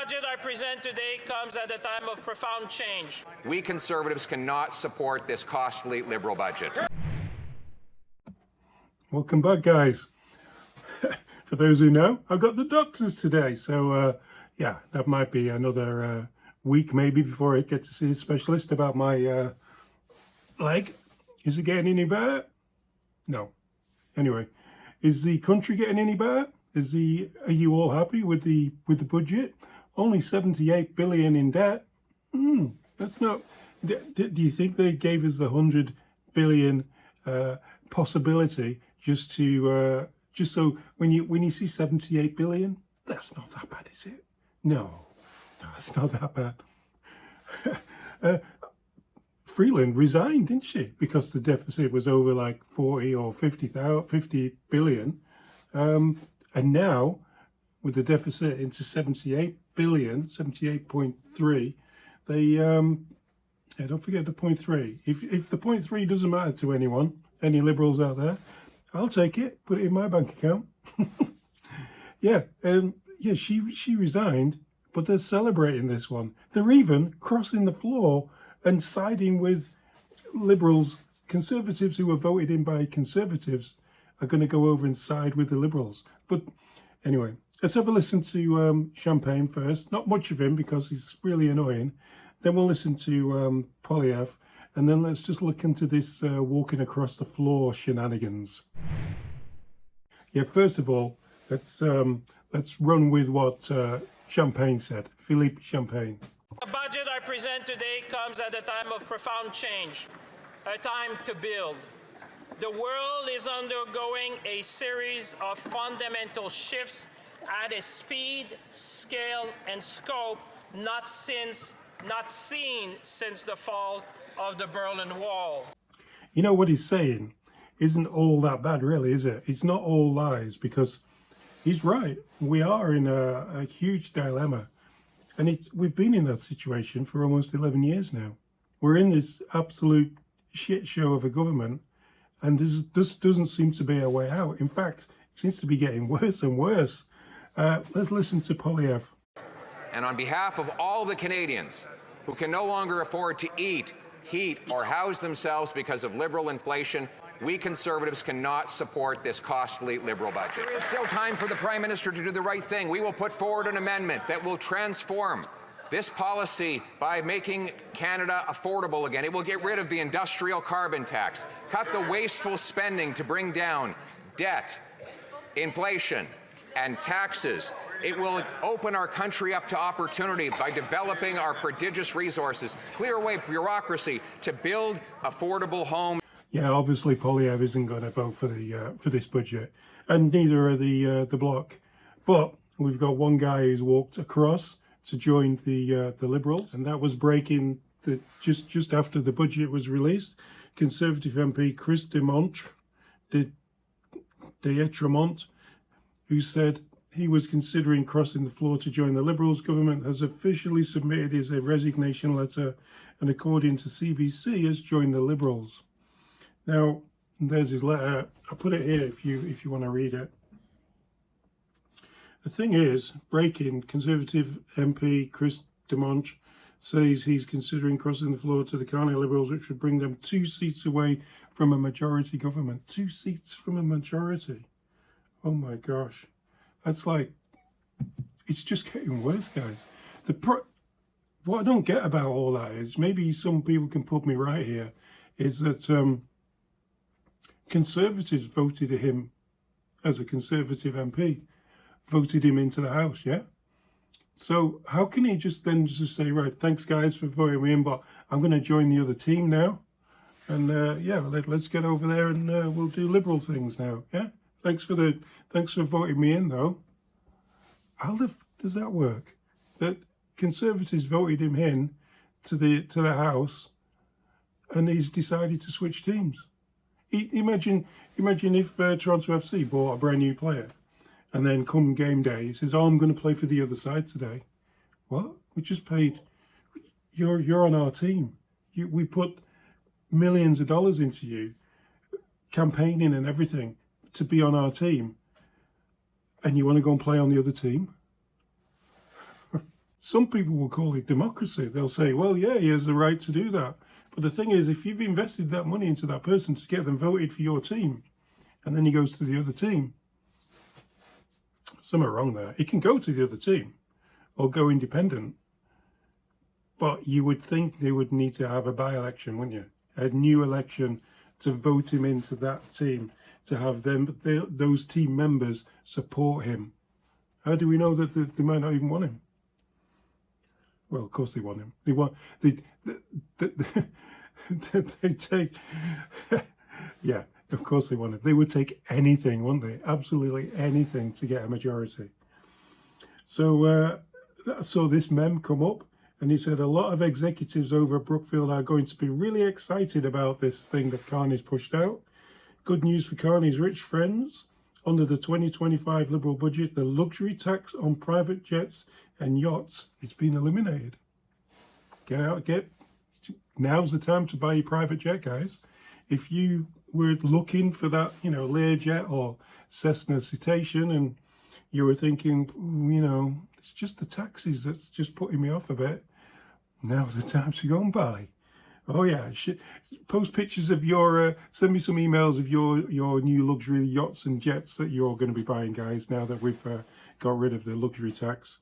budget I present today comes at a time of profound change. We Conservatives cannot support this costly Liberal budget. Welcome back, guys. For those who know, I've got the doctors today, so yeah, that might be another week maybe before I get to see a specialist about my leg. Is it getting any better? No. Anyway, is the country getting any better? Are you all happy with the budget? Only 78 billion in debt. That's not. Do you think they gave us the 100 billion possibility just so when you see 78 billion, that's not that bad, is it? No, it's not that bad. Freeland resigned, didn't she? Because the deficit was over like 40 or 50 billion. And now, with the deficit into 78 billion, 78.3, they, don't forget the 0.3. If the 0.3 doesn't matter to anyone, any Liberals out there, I'll take it, put it in my bank account. Yeah, she resigned, but they're celebrating this one. They're even crossing the floor and siding with Liberals. Conservatives who were voted in by Conservatives are going to go over and side with the Liberals. But anyway, let's have a listen to Champagne first. Not much of him because he's really annoying. Then we'll listen to Poilievre, and then let's just look into this walking across the floor shenanigans. Yeah, first of all, let's run with what Champagne said. Philippe Champagne. The budget I present today comes at a time of profound change, a time to build. The world is undergoing a series of fundamental shifts at a speed, scale, and scope not seen since the fall of the Berlin Wall. You know what he's saying isn't all that bad, really, is it? It's not all lies, because he's right. We are in a huge dilemma. And we've been in that situation for almost 11 years now. We're in this absolute shit show of a government, and this doesn't seem to be a way out. In fact, it seems to be getting worse and worse. Let's listen to Poilievre. And on behalf of all the Canadians who can no longer afford to eat, heat, or house themselves because of Liberal inflation, we Conservatives cannot support this costly Liberal budget. There is still time for the Prime Minister to do the right thing. We will put forward an amendment that will transform this policy by making Canada affordable again. It will get rid of the industrial carbon tax, cut the wasteful spending to bring down debt, inflation, and taxes. It will open our country up to opportunity by developing our prodigious resources, clear away bureaucracy to build affordable homes. Yeah, obviously Poilievre isn't going to vote for this budget, and neither are the Bloc. But we've got one guy who's walked across to join the Liberals, and that was breaking just after the budget was released. Conservative MP Chris D'Etremont, who said he was considering crossing the floor to join the Liberals government, has officially submitted his resignation letter, and according to CBC, has joined the Liberals. Now, there's his letter. I'll put it here if you want to read it. The thing is, breaking, Conservative MP Chris D'Etremont says he's considering crossing the floor to the Carney Liberals, which would bring them 2 seats away from a majority government. 2 seats from a majority. Oh my gosh. That's like, it's just getting worse, guys. What I don't get about all that is, maybe some people can put me right here, is that Conservatives voted him as a Conservative MP, voted him into the House, yeah? So how can he just say, right, thanks guys for voting me in, but I'm going to join the other team now, and yeah, let's get over there and we'll do Liberal things now, yeah? Thanks for voting me in, though. How does that work? That Conservatives voted him in to the House, and he's decided to switch teams. Imagine if Toronto FC bought a brand new player, and then come game day, he says, "Oh, I'm going to play for the other side today." What? We just paid. You're on our team. We put millions of dollars into you, campaigning and everything, to be on our team, and you want to go and play on the other team? Some people will call it democracy. They'll say, well, yeah, he has the right to do that. But the thing is, if you've invested that money into that person to get them voted for your team, and then he goes to the other team, something wrong there. He can go to the other team or go independent. But you would think they would need to have a by-election, wouldn't you? A new election to vote him into that team, to have those team members support him. How do we know that they might not even want him? Well, of course they want him. They take, yeah, of course they want him. They would take anything, wouldn't they? Absolutely anything to get a majority. So I saw this meme come up, and he said a lot of executives over at Brookfield are going to be really excited about this thing that Carney's pushed out. Good news for Carney's rich friends. Under the 2025 Liberal budget, the luxury tax on private jets and yachts is being eliminated. Now's the time to buy your private jet, guys. If you were looking for that, Learjet or Cessna Citation, and you were thinking, it's just the taxes that's just putting me off a bit, now's the time to go and buy. Oh yeah, post pictures of your, send me some emails of your new luxury yachts and jets that you're going to be buying, guys, now that we've got rid of the luxury tax.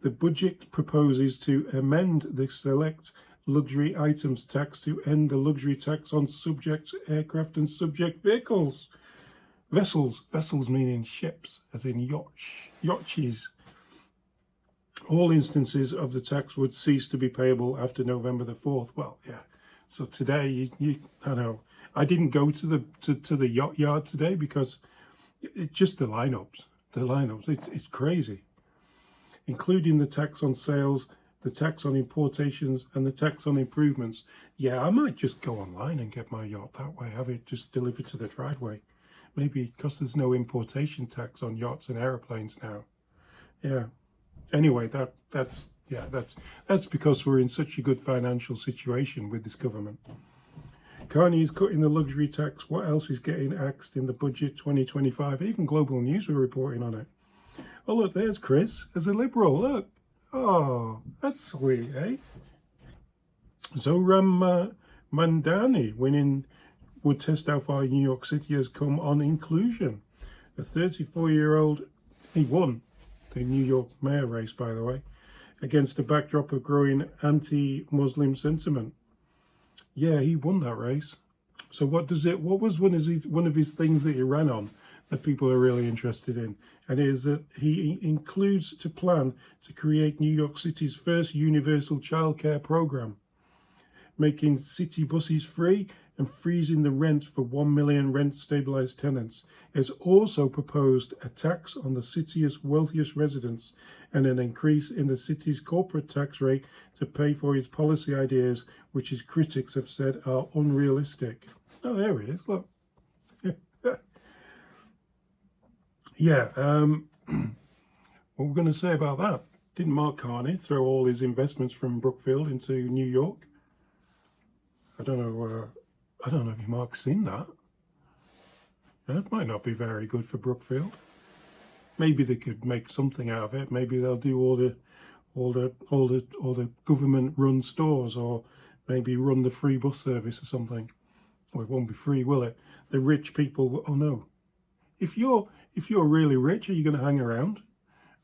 The budget proposes to amend the select luxury items tax to end the luxury tax on subject aircraft and subject vehicles. Vessels meaning ships, as in yachts. All instances of the tax would cease to be payable after November the 4th. Well, yeah. So today, I know, I didn't go to the yacht yard today because it's just the lineups. It's crazy. Including the tax on sales, the tax on importations, and the tax on improvements. Yeah, I might just go online and get my yacht that way, have it just delivered to the driveway. Maybe because there's no importation tax on yachts and aeroplanes now. Yeah. Anyway, that's because we're in such a good financial situation with this government. Carney is cutting the luxury tax. What else is getting axed in the budget 2025? Even Global News were reporting on it. Oh, look, there's Chris as a Liberal. Look. Oh, that's sweet, eh? Zohran Mamdani would test how far New York City has come on inclusion. A 34-year-old, he won the New York mayor race, by the way, against a backdrop of growing anti-Muslim sentiment. Yeah, he won that race. So what was one of his things that he ran on that people are really interested in? And it is that he includes to plan to create New York City's first universal childcare program, making city buses free and freezing the rent for 1 million rent-stabilized tenants. It has also proposed a tax on the city's wealthiest residents and an increase in the city's corporate tax rate to pay for its policy ideas, which his critics have said are unrealistic. Oh, there he is, look. Yeah, what we're going to say about that? Didn't Mark Carney throw all his investments from Brookfield into New York? I don't know if Mark's seen that. That might not be very good for Brookfield. Maybe they could make something out of it. Maybe they'll do all the government-run stores, or maybe run the free bus service or something. Well, it won't be free, will it? The rich people. Oh no. If you're really rich, are you going to hang around?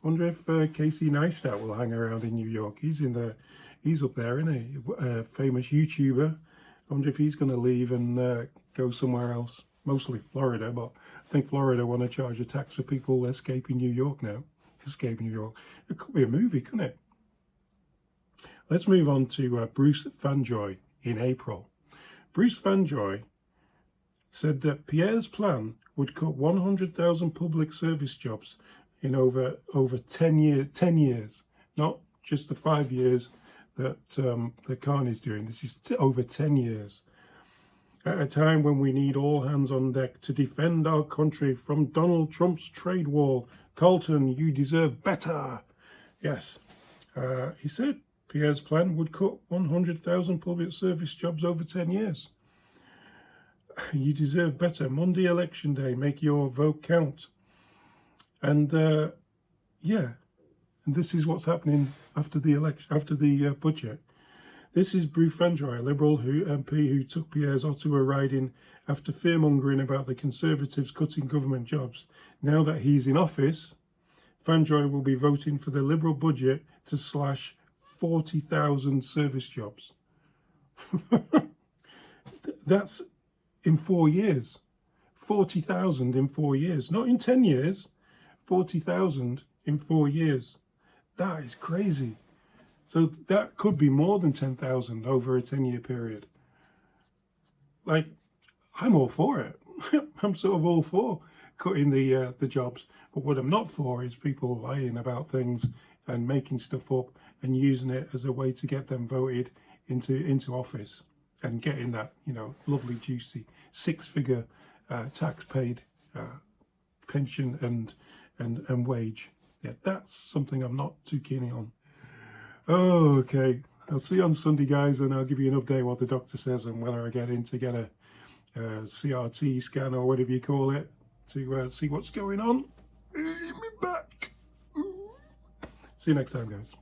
I wonder if Casey Neistat will hang around in New York. He's up there, isn't he? A famous YouTuber. I wonder if he's going to leave and go somewhere else. Mostly Florida, but I think Florida want to charge a tax for people escaping New York now. Escape New York. It could be a movie, couldn't it? Let's move on to Bruce Fanjoy in April. Bruce Fanjoy said that Pierre's plan would cut 100,000 public service jobs in over 10 years, not just the 5 years that Carney's doing. This is over 10 years. At a time when we need all hands on deck to defend our country from Donald Trump's trade war. Carlton, you deserve better. Yes, he said Pierre's plan would cut 100,000 public service jobs over 10 years. You deserve better. Monday election day, make your vote count. And and And this is what's happening after the election, after the budget. This is Bruce Fandroy, a Liberal MP who took Pierre's Ottawa riding after fearmongering about the Conservatives cutting government jobs. Now that he's in office, Fandroy will be voting for the Liberal budget to slash 40,000 service jobs. That's in 4 years. 40,000 in 4 years. Not in 10 years. 40,000 in 4 years. That is crazy. So that could be more than 10,000 over a 10-year period. Like, I'm all for it. I'm sort of all for cutting the jobs. But what I'm not for is people lying about things and making stuff up and using it as a way to get them voted into office and getting that, you know, lovely, juicy, six-figure tax-paid pension and wage. Yeah, that's something I'm not too keen on. Oh, okay. I'll see you on Sunday, guys, and I'll give you an update what the doctor says and whether I get in to get a CRT scan or whatever you call it to see what's going on. Me back. See you next time, guys.